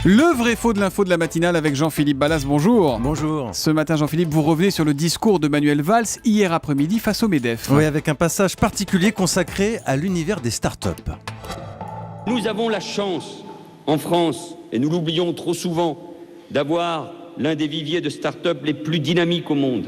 Le vrai faux de l'info de la matinale avec Jean-Philippe Ballas, bonjour. Bonjour. Ce matin, Jean-Philippe, vous revenez sur le discours de Manuel Valls hier après-midi face au MEDEF. Oui, avec un passage particulier consacré à l'univers des startups. Nous avons la chance, en France, et nous l'oublions trop souvent, d'avoir l'un des viviers de start-up les plus dynamiques au monde.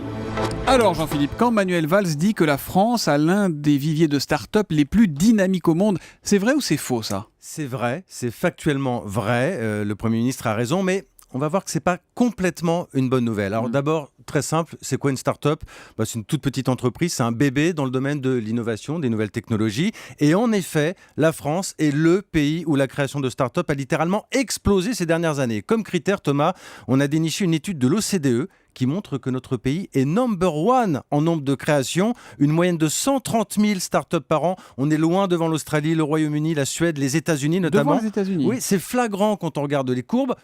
Alors Jean-Philippe, quand Manuel Valls dit que la France a l'un des viviers de start-up les plus dynamiques au monde, c'est vrai ou c'est faux ça ? C'est vrai, c'est factuellement vrai, le Premier ministre a raison, mais on va voir que ce n'est pas complètement une bonne nouvelle. Alors d'abord, très simple, c'est quoi une start-up ? C'est une toute petite entreprise, c'est un bébé dans le domaine de l'innovation, des nouvelles technologies. Et en effet, la France est le pays où la création de start-up a littéralement explosé ces dernières années. Comme critère, Thomas, on a déniché une étude de l'OCDE qui montre que notre pays est number one en nombre de créations, une moyenne de 130 000 startups par an. On est loin devant l'Australie, le Royaume-Uni, la Suède, les États-Unis notamment. Devant les États-Unis. Oui, c'est flagrant quand on regarde les courbes.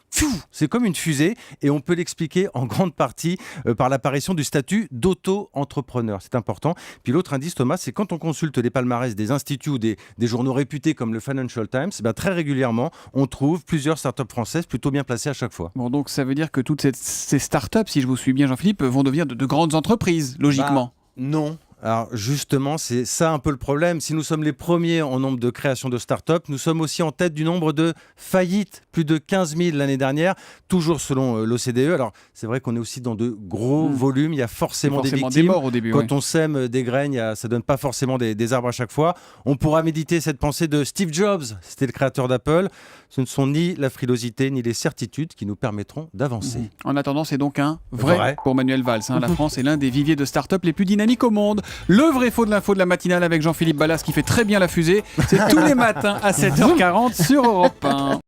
C'est comme une fusée et on peut l'expliquer en grande partie par l'apparition du statut d'auto-entrepreneur. C'est important. Puis l'autre indice, Thomas, c'est quand on consulte les palmarès des instituts ou des journaux réputés comme le Financial Times, très régulièrement, on trouve plusieurs startups françaises plutôt bien placées à chaque fois. Bon, donc ça veut dire que toutes ces startups, si je vous suis bien Jean-Philippe, vont devenir de grandes entreprises, logiquement. Non. Alors justement, c'est ça un peu le problème. Si nous sommes les premiers en nombre de créations de start-up, nous sommes aussi en tête du nombre de faillites, plus de 15 000 l'année dernière, toujours selon l'OCDE. Alors c'est vrai qu'on est aussi dans de gros volumes, il y a forcément des victimes. Des morts au début. Quand on sème des graines, ça ne donne pas forcément des arbres à chaque fois. On pourra méditer cette pensée de Steve Jobs, c'était le créateur d'Apple. Ce ne sont ni la frilosité ni les certitudes qui nous permettront d'avancer. En attendant, c'est donc un vrai pour Manuel Valls. La France est l'un des viviers de start-up les plus dynamiques au monde. Le vrai faux de l'info de la matinale avec Jean-Philippe Ballas qui fait très bien la fusée. C'est tous les matins à 7h40 sur Europe 1.